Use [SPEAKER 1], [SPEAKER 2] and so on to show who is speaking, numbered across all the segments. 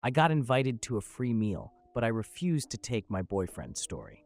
[SPEAKER 1] I got invited to a free meal, but I refused to take my boyfriend's story.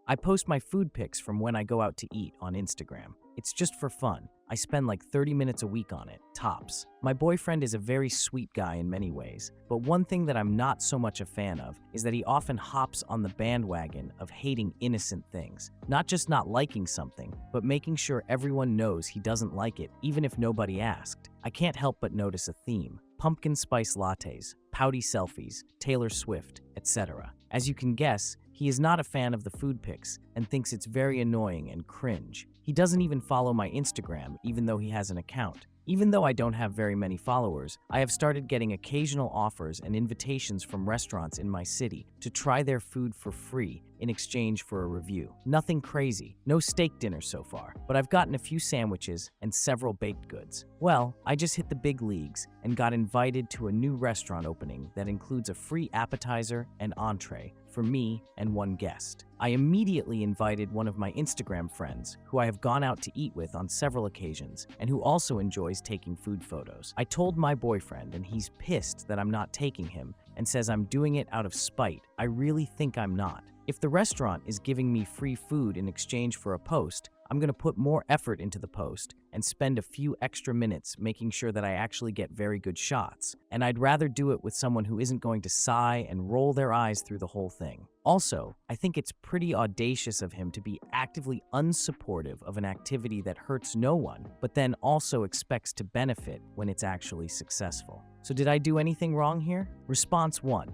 [SPEAKER 1] I post my food pics from when I go out to eat on Instagram. It's just for fun. I spend like 30 minutes a week on it, tops. My boyfriend is a very sweet guy in many ways, but one thing that I'm not so much a fan of is that he often hops on the bandwagon of hating innocent things. Not just not liking something, but making sure everyone knows he doesn't like it, even if nobody asked. I can't help but notice a theme. Pumpkin spice lattes, pouty selfies, Taylor Swift, etc. As you can guess, he is not a fan of the food pics and thinks it's very annoying and cringe. He doesn't even follow my Instagram, even though he has an account. Even though I don't have very many followers, I have started getting occasional offers and invitations from restaurants in my city to try their food for free in exchange for a review. Nothing crazy, no steak dinner so far, but I've gotten a few sandwiches and several baked goods. Well, I just hit the big leagues and got invited to a new restaurant opening that includes a free appetizer and entree for me and one guest. I immediately invited one of my Instagram friends, who I have gone out to eat with on several occasions, and who also enjoys taking food photos. I told my boyfriend, and he's pissed that I'm not taking him, and says I'm doing it out of spite. I really think I'm not. If the restaurant is giving me free food in exchange for a post, I'm going to put more effort into the post and spend a few extra minutes making sure that I actually get very good shots. And I'd rather do it with someone who isn't going to sigh and roll their eyes through the whole thing. Also, I think it's pretty audacious of him to be actively unsupportive of an activity that hurts no one, but then also expects to benefit when it's actually successful. So did I do anything wrong here? Response 1.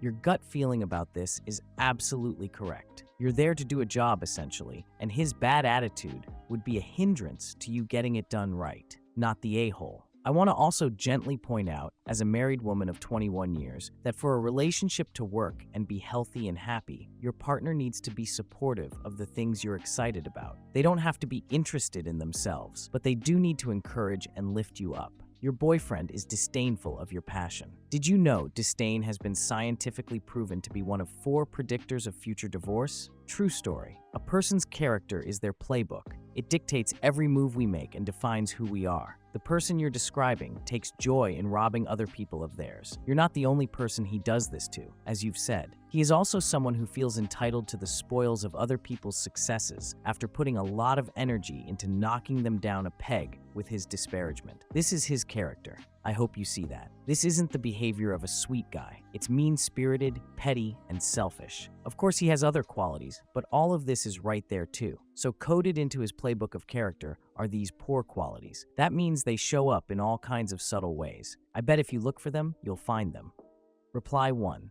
[SPEAKER 1] Your gut feeling about this is absolutely correct. You're there to do a job, essentially, and his bad attitude would be a hindrance to you getting it done right, not the a-hole. I want to also gently point out, as a married woman of 21 years, that for a relationship to work and be healthy and happy, your partner needs to be supportive of the things you're excited about. They don't have to be interested in themselves, but they do need to encourage and lift you up. Your boyfriend is disdainful of your passion. Did you know disdain has been scientifically proven to be one of 4 predictors of future divorce? True story. A person's character is their playbook. It dictates every move we make and defines who we are. The person you're describing takes joy in robbing other people of theirs. You're not the only person he does this to, as you've said. He is also someone who feels entitled to the spoils of other people's successes after putting a lot of energy into knocking them down a peg with his disparagement. This is his character. I hope you see that. This isn't the behavior of a sweet guy. It's mean-spirited, petty, and selfish. Of course, he has other qualities, but all of this is right there too. So coded into his playbook of character are these poor qualities. That means they show up in all kinds of subtle ways. I bet if you look for them, you'll find them. Reply 1.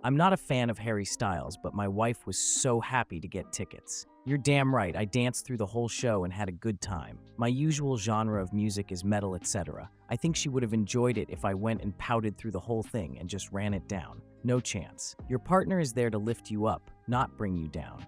[SPEAKER 1] I'm not a fan of Harry Styles, but my wife was so happy to get tickets. You're damn right, I danced through the whole show and had a good time. My usual genre of music is metal, etc. I think she would have enjoyed it if I went and pouted through the whole thing and just ran it down. No chance. Your partner is there to lift you up, not bring you down.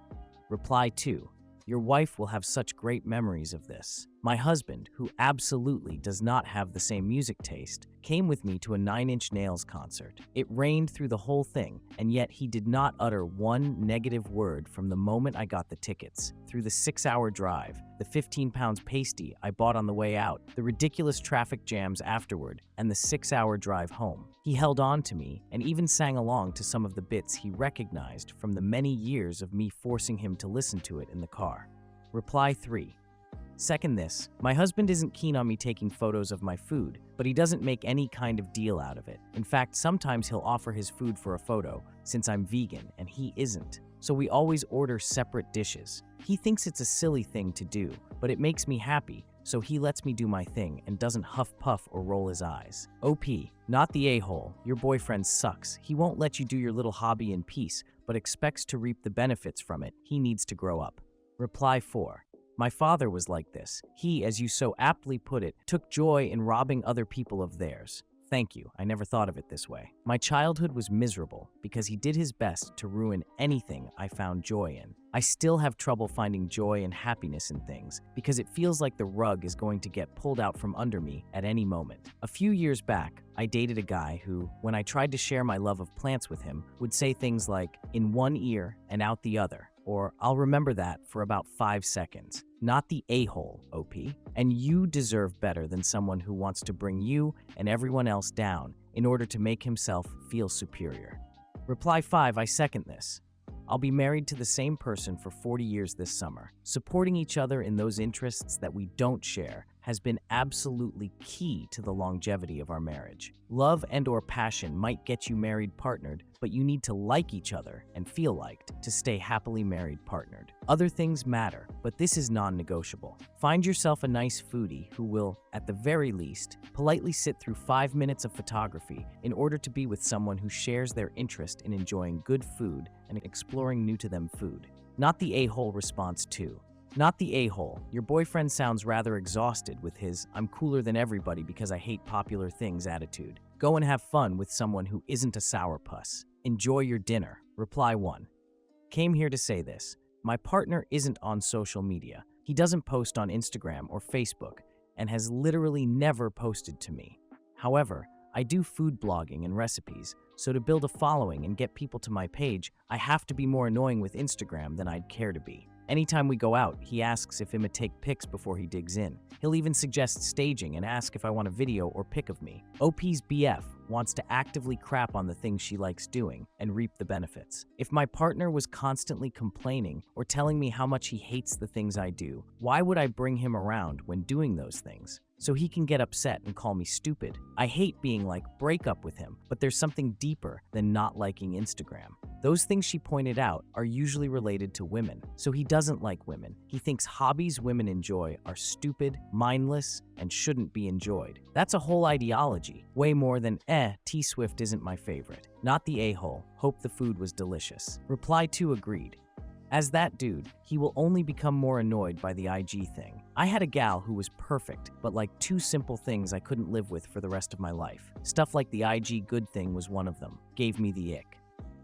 [SPEAKER 1] Reply 2. Your wife will have such great memories of this. My husband, who absolutely does not have the same music taste, came with me to a Nine Inch Nails concert. It rained through the whole thing, and yet he did not utter one negative word from the moment I got the tickets. Through the 6-hour drive, the 15 pounds pasty I bought on the way out, the ridiculous traffic jams afterward, and the 6-hour drive home. He held on to me and even sang along to some of the bits he recognized from the many years of me forcing him to listen to it in the car. Reply 3. Second this, my husband isn't keen on me taking photos of my food, but he doesn't make any kind of deal out of it. In fact, sometimes he'll offer his food for a photo, since I'm vegan and he isn't. So we always order separate dishes. He thinks it's a silly thing to do, but it makes me happy, so he lets me do my thing and doesn't huff puff or roll his eyes. OP, not the a-hole. Your boyfriend sucks. He won't let you do your little hobby in peace, but expects to reap the benefits from it. He needs to grow up. Reply 4. My father was like this. He, as you so aptly put it, took joy in robbing other people of theirs. Thank you, I never thought of it this way. My childhood was miserable because he did his best to ruin anything I found joy in. I still have trouble finding joy and happiness in things because it feels like the rug is going to get pulled out from under me at any moment. A few years back, I dated a guy who, when I tried to share my love of plants with him, would say things like, in one ear and out the other, or I'll remember that for about 5 seconds. Not the a-hole, OP. And you deserve better than someone who wants to bring you and everyone else down in order to make himself feel superior. Reply 5, I second this. I'll be married to the same person for 40 years this summer. Supporting each other in those interests that we don't share has been absolutely key to the longevity of our marriage. Love and/or passion might get you married partnered, but you need to like each other and feel liked to stay happily married partnered. Other things matter, but this is non-negotiable. Find yourself a nice foodie who will, at the very least, politely sit through 5 minutes of photography in order to be with someone who shares their interest in enjoying good food and exploring new-to-them food. Not the a-hole response too. Not the a-hole. Your boyfriend sounds rather exhausted with his "I'm cooler than everybody because I hate popular things" attitude. Go and have fun with someone who isn't a sourpuss. Enjoy your dinner. Reply 1. Came here to say this. My partner isn't on social media. He doesn't post on Instagram or Facebook and has literally never posted to me. However, I do food blogging and recipes, so to build a following and get people to my page, I have to be more annoying with Instagram than I'd care to be. Anytime we go out, he asks if I'ma take pics before he digs in. He'll even suggest staging and ask if I want a video or pic of me. OP's BF wants to actively crap on the things she likes doing and reap the benefits. If my partner was constantly complaining or telling me how much he hates the things I do, why would I bring him around when doing those things? So he can get upset and call me stupid. I hate being like, break up with him, but there's something deeper than not liking Instagram. Those things she pointed out are usually related to women, so he doesn't like women. He thinks hobbies women enjoy are stupid, mindless, and shouldn't be enjoyed. That's a whole ideology, way more than, T-Swift isn't my favorite. Not the a-hole, hope the food was delicious. Reply 2 agreed. As that dude, he will only become more annoyed by the IG thing. I had a gal who was perfect, but like 2 simple things I couldn't live with for the rest of my life. Stuff like the IG good thing was one of them. Gave me the ick.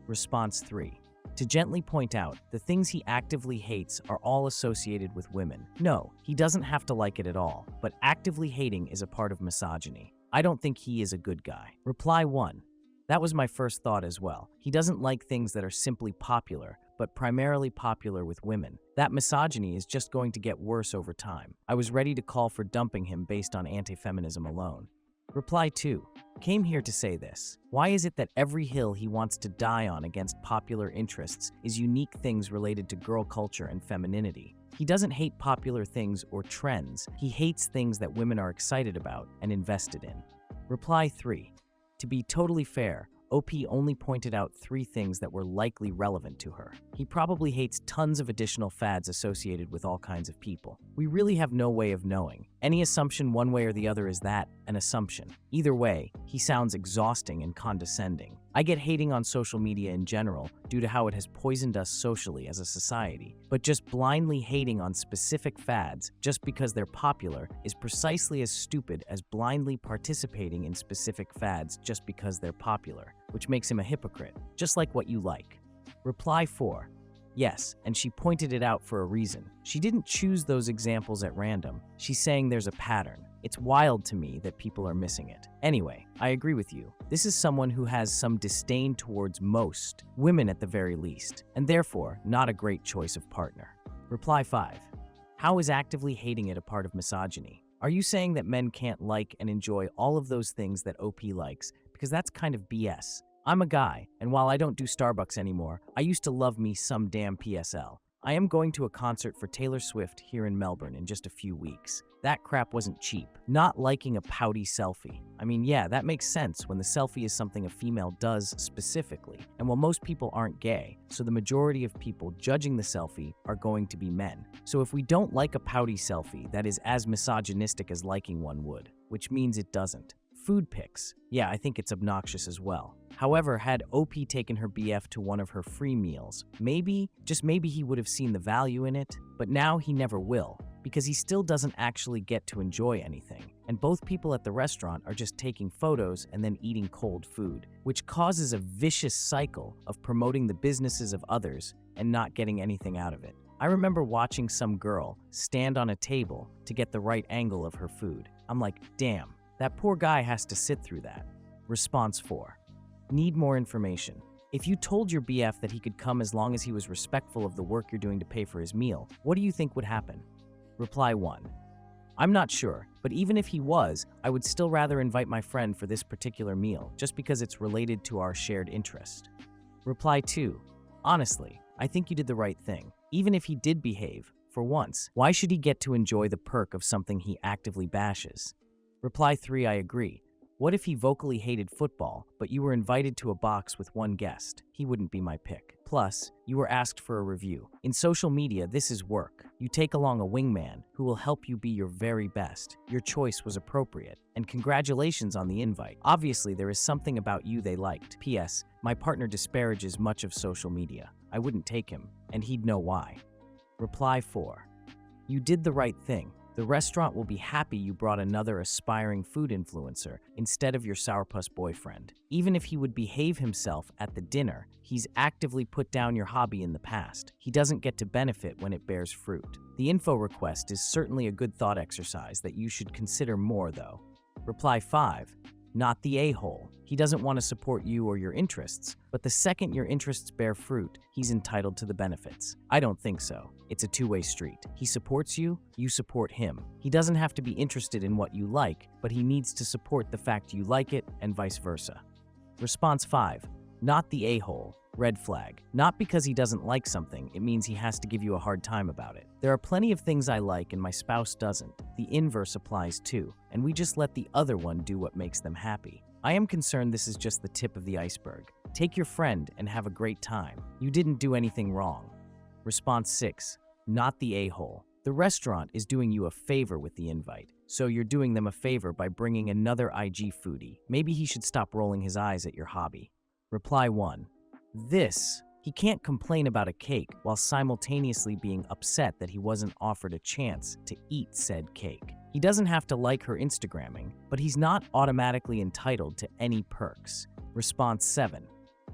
[SPEAKER 1] Response 3. To gently point out, the things he actively hates are all associated with women. No, he doesn't have to like it at all, but actively hating is a part of misogyny. I don't think he is a good guy. Reply 1. That was my first thought as well. He doesn't like things that are simply popular, but primarily popular with women. That misogyny is just going to get worse over time. I was ready to call for dumping him based on anti-feminism alone. Reply 2. Came here to say this. Why is it that every hill he wants to die on against popular interests is unique things related to girl culture and femininity? He doesn't hate popular things or trends. He hates things that women are excited about and invested in. Reply 3. To be totally fair, OP only pointed out 3 things that were likely relevant to her. He probably hates tons of additional fads associated with all kinds of people. We really have no way of knowing. Any assumption one way or the other is that, an assumption. Either way, he sounds exhausting and condescending. I get hating on social media in general due to how it has poisoned us socially as a society, but just blindly hating on specific fads just because they're popular is precisely as stupid as blindly participating in specific fads just because they're popular, which makes him a hypocrite, just like what you like. Reply 4. Yes, and she pointed it out for a reason. She didn't choose those examples at random. She's saying there's a pattern. It's wild to me that people are missing it. Anyway, I agree with you. This is someone who has some disdain towards most, women at the very least, and therefore not a great choice of partner. Reply 5. How is actively hating it a part of misogyny? Are you saying that men can't like and enjoy all of those things that OP likes? Because that's kind of BS. I'm a guy, and while I don't do Starbucks anymore, I used to love me some damn PSL. I am going to a concert for Taylor Swift here in Melbourne in just a few weeks. That crap wasn't cheap. Not liking a pouty selfie. I mean, yeah, that makes sense when the selfie is something a female does specifically. And while most people aren't gay, so the majority of people judging the selfie are going to be men. So if we don't like a pouty selfie, that is as misogynistic as liking one would, which means it doesn't. Food pics. Yeah, I think it's obnoxious as well. However, had OP taken her BF to one of her free meals, maybe, just maybe he would have seen the value in it, but now he never will, because he still doesn't actually get to enjoy anything, and both people at the restaurant are just taking photos and then eating cold food, which causes a vicious cycle of promoting the businesses of others and not getting anything out of it. I remember watching some girl stand on a table to get the right angle of her food. I'm like, damn, that poor guy has to sit through that. Response 4. Need more information. If you told your BF that he could come as long as he was respectful of the work you're doing to pay for his meal, what do you think would happen? Reply 1. I'm not sure, but even if he was, I would still rather invite my friend for this particular meal just because it's related to our shared interest. Reply 2. Honestly, I think you did the right thing. Even if he did behave, for once, why should he get to enjoy the perk of something he actively bashes? Reply 3. I agree. What if he vocally hated football, but you were invited to a box with one guest? He wouldn't be my pick. Plus, you were asked for a review. In social media, this is work. You take along a wingman who will help you be your very best. Your choice was appropriate. And congratulations on the invite. Obviously, there is something about you they liked. P.S. My partner disparages much of social media. I wouldn't take him, and he'd know why. Reply 4. You did the right thing. The restaurant will be happy you brought another aspiring food influencer instead of your sourpuss boyfriend. Even if he would behave himself at the dinner, he's actively put down your hobby in the past. He doesn't get to benefit when it bears fruit. The info request is certainly a good thought exercise that you should consider more, though. Reply 5. Not the a-hole. He doesn't want to support you or your interests, but the second your interests bear fruit, he's entitled to the benefits. I don't think so. It's a two-way street. He supports you, you support him. He doesn't have to be interested in what you like, but he needs to support the fact you like it and vice versa. Response 5. Not the a-hole. Red flag. Not because he doesn't like something, it means he has to give you a hard time about it. There are plenty of things I like and my spouse doesn't. The inverse applies too, and we just let the other one do what makes them happy. I am concerned this is just the tip of the iceberg. Take your friend and have a great time. You didn't do anything wrong. Response 6. Not the a-hole. The restaurant is doing you a favor with the invite, so you're doing them a favor by bringing another IG foodie. Maybe he should stop rolling his eyes at your hobby. Reply 1. He can't complain about a cake while simultaneously being upset that he wasn't offered a chance to eat said cake. He doesn't have to like her Instagramming, but he's not automatically entitled to any perks. Response 7.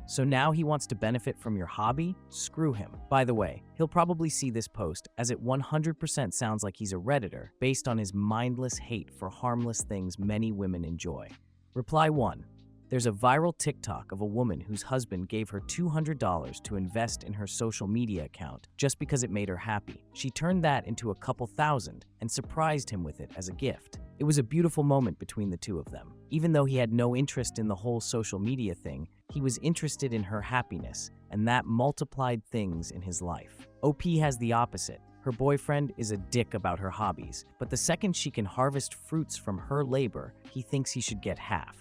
[SPEAKER 1] So now he wants to benefit from your hobby? Screw him. By the way, he'll probably see this post as it 100% sounds like he's a Redditor based on his mindless hate for harmless things many women enjoy. Reply 1. There's a viral TikTok of a woman whose husband gave her $200 to invest in her social media account just because it made her happy. She turned that into a couple thousand and surprised him with it as a gift. It was a beautiful moment between the two of them. Even though he had no interest in the whole social media thing, he was interested in her happiness, and that multiplied things in his life. OP has the opposite. Her boyfriend is a dick about her hobbies, but the second she can harvest fruits from her labor, he thinks he should get half.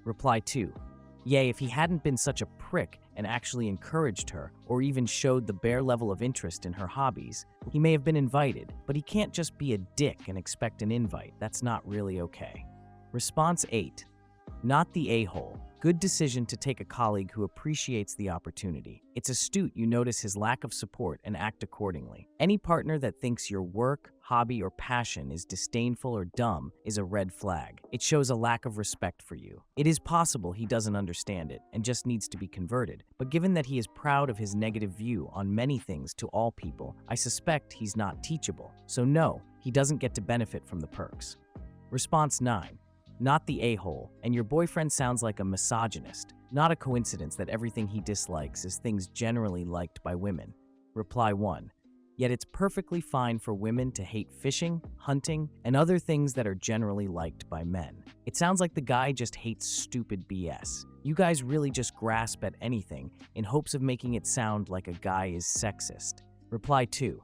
[SPEAKER 1] Reply 2. Yay, if he hadn't been such a prick and actually encouraged her, or even showed the bare level of interest in her hobbies, he may have been invited, but he can't just be a dick and expect an invite. That's not really okay. Response 8. Not the a-hole. Good decision to take a colleague who appreciates the opportunity. It's astute you notice his lack of support and act accordingly. Any partner that thinks your work, hobby, or passion is disdainful or dumb is a red flag. It shows a lack of respect for you. It is possible he doesn't understand it and just needs to be converted, but given that he is proud of his negative view on many things to all people, I suspect he's not teachable. So no, he doesn't get to benefit from the perks. Response 9. Not the a-hole, and your boyfriend sounds like a misogynist. Not a coincidence that everything he dislikes is things generally liked by women. Reply 1. Yet it's perfectly fine for women to hate fishing, hunting, and other things that are generally liked by men. It sounds like the guy just hates stupid BS. You guys really just grasp at anything in hopes of making it sound like a guy is sexist. Reply 2.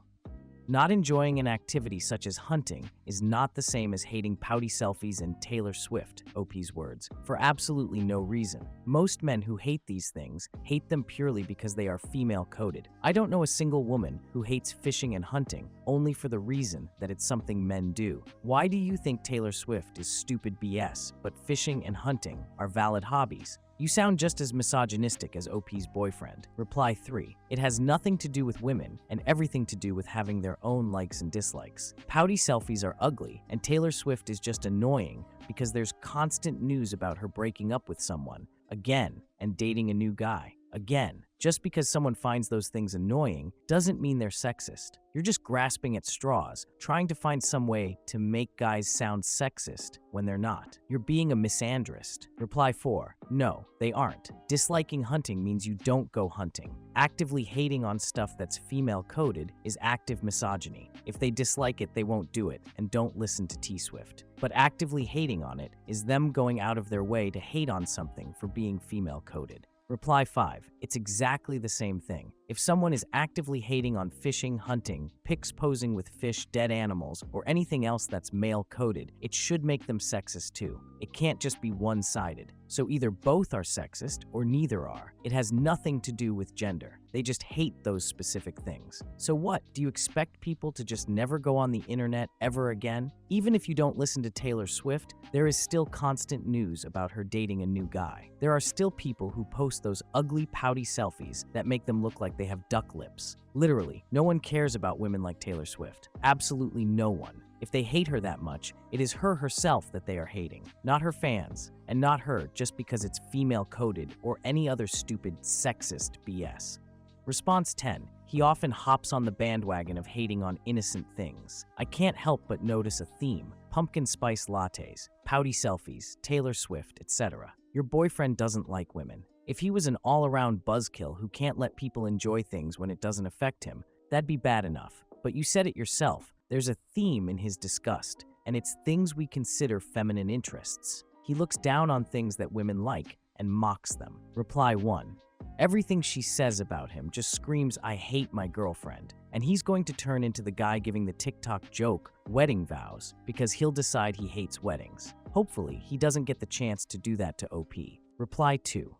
[SPEAKER 1] Not enjoying an activity such as hunting is not the same as hating pouty selfies and Taylor Swift, OP's words, for absolutely no reason. Most men who hate these things hate them purely because they are female-coded. I don't know a single woman who hates fishing and hunting only for the reason that it's something men do. Why do you think Taylor Swift is stupid BS, but fishing and hunting are valid hobbies? You sound just as misogynistic as OP's boyfriend. Reply 3. It has nothing to do with women and everything to do with having their own likes and dislikes. Pouty selfies are ugly, and Taylor Swift is just annoying because there's constant news about her breaking up with someone, again, and dating a new guy, again. Just because someone finds those things annoying doesn't mean they're sexist. You're just grasping at straws, trying to find some way to make guys sound sexist when they're not. You're being a misandrist. Reply 4. No, they aren't. Disliking hunting means you don't go hunting. Actively hating on stuff that's female-coded is active misogyny. If they dislike it, they won't do it, and don't listen to T-Swift. But actively hating on it is them going out of their way to hate on something for being female-coded. Reply 5. It's exactly the same thing. If someone is actively hating on fishing, hunting, pics posing with fish, dead animals, or anything else that's male-coded, it should make them sexist too. It can't just be one-sided. So either both are sexist or neither are. It has nothing to do with gender. They just hate those specific things. So what? Do you expect people to just never go on the internet ever again? Even if you don't listen to Taylor Swift, there is still constant news about her dating a new guy. There are still people who post those ugly, pouty selfies that make them look like they have duck lips. Literally, no one cares about women like Taylor Swift. Absolutely no one. If they hate her that much, it is her herself that they are hating, not her fans, and not her just because it's female-coded or any other stupid sexist BS. Response 10. He often hops on the bandwagon of hating on innocent things. I can't help but notice a theme: pumpkin spice lattes, pouty selfies, Taylor Swift, etc. Your boyfriend doesn't like women. If he was an all-around buzzkill who can't let people enjoy things when it doesn't affect him, that'd be bad enough. But you said it yourself. There's a theme in his disgust, and it's things we consider feminine interests. He looks down on things that women like and mocks them. Reply 1. Everything she says about him just screams, "I hate my girlfriend," and he's going to turn into the guy giving the TikTok joke, wedding vows, because he'll decide he hates weddings. Hopefully, he doesn't get the chance to do that to OP. Reply 2.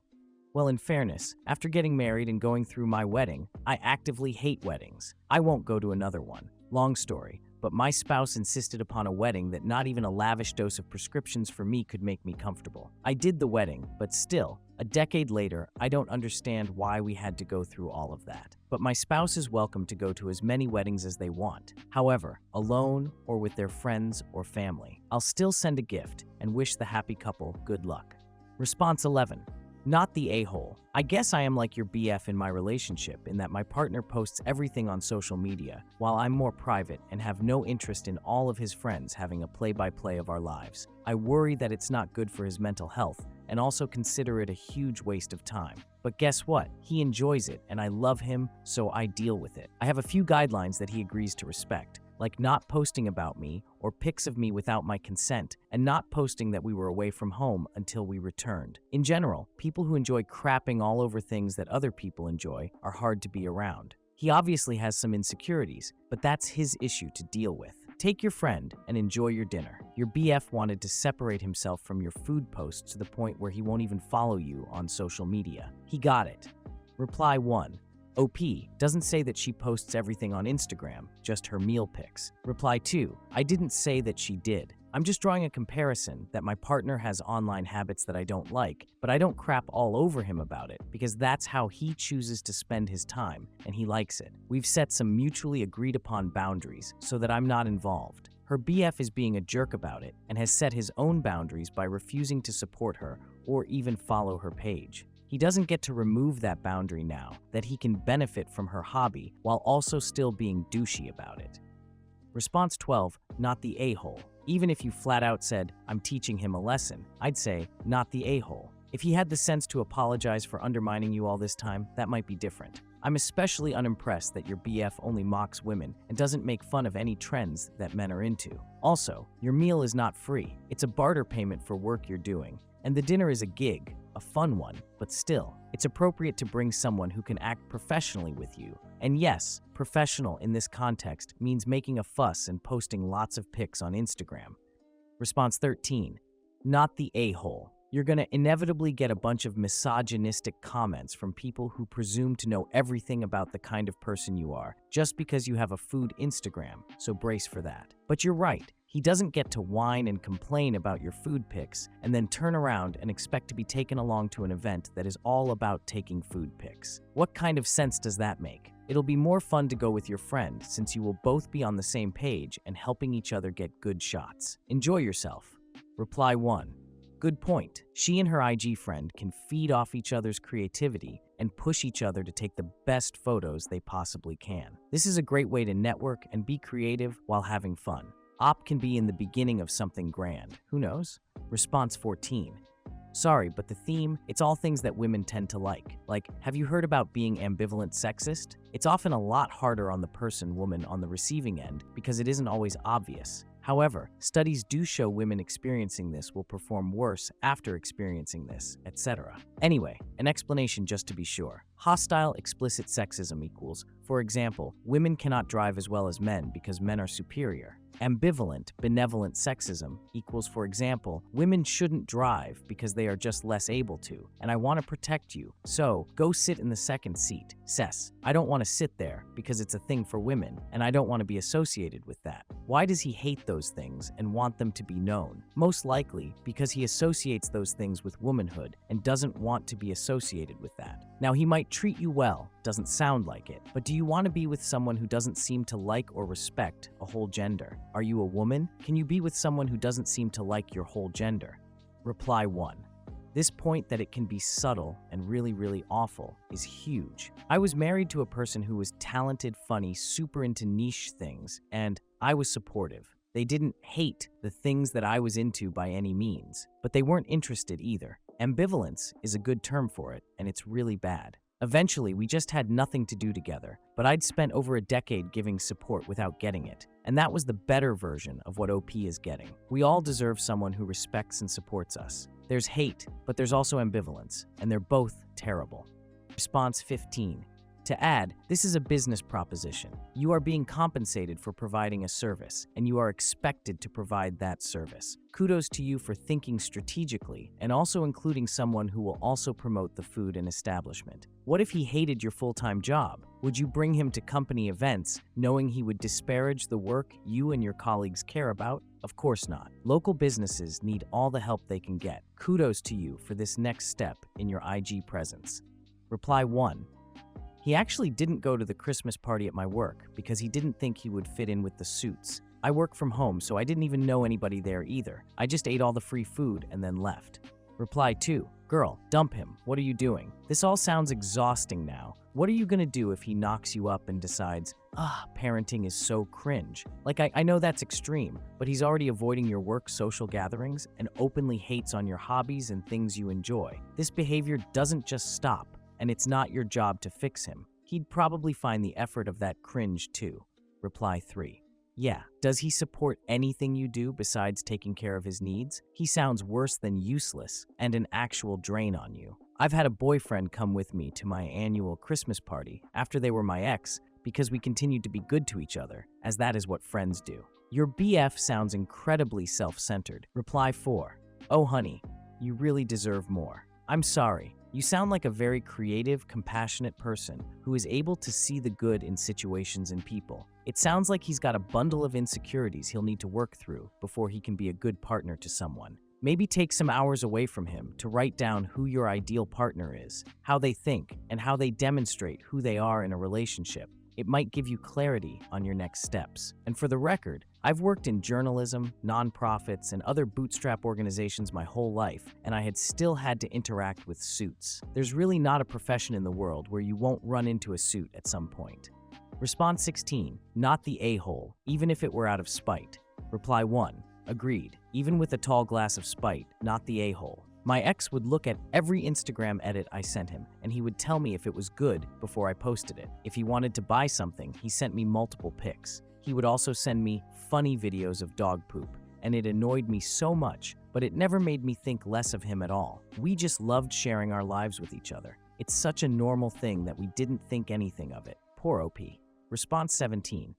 [SPEAKER 1] Well, in fairness, after getting married and going through my wedding, I actively hate weddings. I won't go to another one. Long story, but my spouse insisted upon a wedding that not even a lavish dose of prescriptions for me could make me comfortable. I did the wedding, but still, a decade later, I don't understand why we had to go through all of that. But my spouse is welcome to go to as many weddings as they want. However, alone or with their friends or family, I'll still send a gift and wish the happy couple good luck. Response 11. Not the a-hole. I guess I am like your BF in my relationship in that my partner posts everything on social media, while I'm more private and have no interest in all of his friends having a play-by-play of our lives. I worry that it's not good for his mental health and also consider it a huge waste of time. But guess what? He enjoys it and I love him, so I deal with it. I have a few guidelines that he agrees to respect, like not posting about me or pics of me without my consent, and not posting that we were away from home until we returned. In general, people who enjoy crapping all over things that other people enjoy are hard to be around. He obviously has some insecurities, but that's his issue to deal with. Take your friend and enjoy your dinner. Your BF wanted to separate himself from your food posts to the point where he won't even follow you on social media. He got it. Reply 1. OP doesn't say that she posts everything on Instagram, just her meal pics. Reply 2. I didn't say that she did. I'm just drawing a comparison that my partner has online habits that I don't like, but I don't crap all over him about it because that's how he chooses to spend his time and he likes it. We've set some mutually agreed upon boundaries so that I'm not involved. Her BF is being a jerk about it and has set his own boundaries by refusing to support her or even follow her page. He doesn't get to remove that boundary now that he can benefit from her hobby while also still being douchey about it. Response 12, not the a-hole. Even if you flat out said, I'm teaching him a lesson, I'd say, not the a-hole. If he had the sense to apologize for undermining you all this time, that might be different. I'm especially unimpressed that your BF only mocks women and doesn't make fun of any trends that men are into. Also, your meal is not free. It's a barter payment for work you're doing. And the dinner is a gig, a fun one, but still, it's appropriate to bring someone who can act professionally with you. And yes, professional in this context means making a fuss and posting lots of pics on Instagram. Response 13, not the a-hole. You're gonna inevitably get a bunch of misogynistic comments from people who presume to know everything about the kind of person you are, just because you have a food Instagram, so brace for that. But you're right. He doesn't get to whine and complain about your food pics and then turn around and expect to be taken along to an event that is all about taking food pics. What kind of sense does that make? It'll be more fun to go with your friend since you will both be on the same page and helping each other get good shots. Enjoy yourself. Reply 1. Good point. She and her IG friend can feed off each other's creativity and push each other to take the best photos they possibly can. This is a great way to network and be creative while having fun. Op can be in the beginning of something grand. Who knows? Response 14. Sorry, but the theme, it's all things that women tend to like. Like, have you heard about being ambivalent sexist? It's often a lot harder on the woman on the receiving end because it isn't always obvious. However, studies do show women experiencing this will perform worse after experiencing this, etc. Anyway, an explanation just to be sure. Hostile explicit sexism equals, for example, women cannot drive as well as men because men are superior. Ambivalent, benevolent sexism equals, for example, women shouldn't drive because they are just less able to, and I want to protect you, so go sit in the second seat. Cess, I don't want to sit there because it's a thing for women, and I don't want to be associated with that. Why does he hate those things and want them to be known? Most likely because he associates those things with womanhood and doesn't want to be associated with that. Now, he might treat you well, doesn't sound like it, but do you want to be with someone who doesn't seem to like or respect a whole gender? Are you a woman? Can you be with someone who doesn't seem to like your whole gender? Reply 1. This point that it can be subtle and really awful is huge. I was married to a person who was talented, funny, super into niche things, and I was supportive. They didn't hate the things that I was into by any means, but they weren't interested either. Ambivalence is a good term for it, and it's really bad. Eventually, we just had nothing to do together, but I'd spent over a decade giving support without getting it, and that was the better version of what OP is getting. We all deserve someone who respects and supports us. There's hate, but there's also ambivalence, and they're both terrible. Response 15. To add, this is a business proposition. You are being compensated for providing a service, and you are expected to provide that service. Kudos to you for thinking strategically and also including someone who will also promote the food and establishment. What if he hated your full-time job? Would you bring him to company events knowing he would disparage the work you and your colleagues care about? Of course not. Local businesses need all the help they can get. Kudos to you for this next step in your IG presence. Reply 1. He actually didn't go to the Christmas party at my work because he didn't think he would fit in with the suits. I work from home, so I didn't even know anybody there either. I just ate all the free food and then left. Reply 2. Girl, dump him. What are you doing? This all sounds exhausting now. What are you gonna do if he knocks you up and decides, parenting is so cringe? Like, I know that's extreme, but he's already avoiding your work social gatherings and openly hates on your hobbies and things you enjoy. This behavior doesn't just stop, and it's not your job to fix him. He'd probably find the effort of that cringe too. Reply 3. Yeah, does he support anything you do besides taking care of his needs? He sounds worse than useless and an actual drain on you. I've had a boyfriend come with me to my annual Christmas party after they were my ex because we continued to be good to each other, as that is what friends do. Your BF sounds incredibly self-centered. Reply 4. Oh honey, you really deserve more. I'm sorry. You sound like a very creative, compassionate person who is able to see the good in situations and people. It sounds like he's got a bundle of insecurities he'll need to work through before he can be a good partner to someone. Maybe take some hours away from him to write down who your ideal partner is, how they think, and how they demonstrate who they are in a relationship. It might give you clarity on your next steps. And for the record, I've worked in journalism, nonprofits, and other bootstrap organizations my whole life, and I had still had to interact with suits. There's really not a profession in the world where you won't run into a suit at some point. Response 16. Not the a-hole, even if it were out of spite. Reply 1. Agreed. Even with a tall glass of spite, not the a-hole. My ex would look at every Instagram edit I sent him, and he would tell me if it was good before I posted it. If he wanted to buy something, he sent me multiple pics. He would also send me funny videos of dog poop, and it annoyed me so much, but it never made me think less of him at all. We just loved sharing our lives with each other. It's such a normal thing that we didn't think anything of it. Poor OP. Response 17.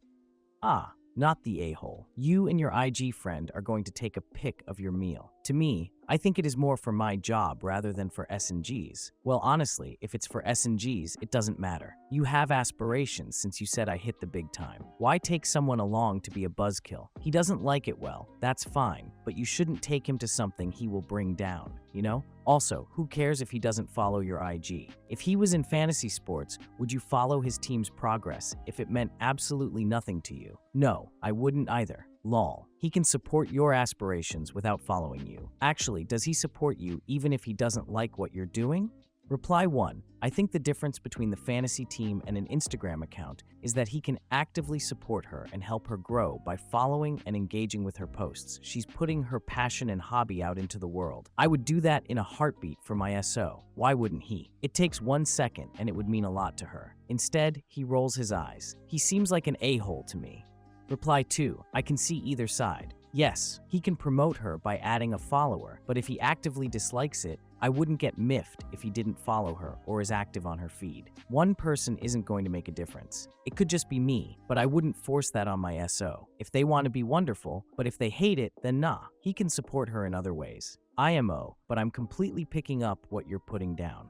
[SPEAKER 1] Not the a-hole. You and your IG friend are going to take a pic of your meal. To me, I think it is more for my job rather than for S&Gs. Well, honestly, if it's for S&Gs, it doesn't matter. You have aspirations since you said I hit the big time. Why take someone along to be a buzzkill? He doesn't like it well, that's fine, but you shouldn't take him to something he will bring down, you know? Also, who cares if he doesn't follow your IG? If he was in fantasy sports, would you follow his team's progress if it meant absolutely nothing to you? No, I wouldn't either. Lol. He can support your aspirations without following you. Actually, does he support you even if he doesn't like what you're doing? Reply 1. I think the difference between the fantasy team and an Instagram account is that he can actively support her and help her grow by following and engaging with her posts. She's putting her passion and hobby out into the world. I would do that in a heartbeat for my SO. Why wouldn't he? It takes 1 second and it would mean a lot to her. Instead, he rolls his eyes. He seems like an a-hole to me. Reply 2. I can see either side. Yes, he can promote her by adding a follower, but if he actively dislikes it, I wouldn't get miffed if he didn't follow her or is active on her feed. One person isn't going to make a difference. It could just be me, but I wouldn't force that on my SO. If they want to be wonderful, but if they hate it, then nah. He can support her in other ways. IMO, but I'm completely picking up what you're putting down.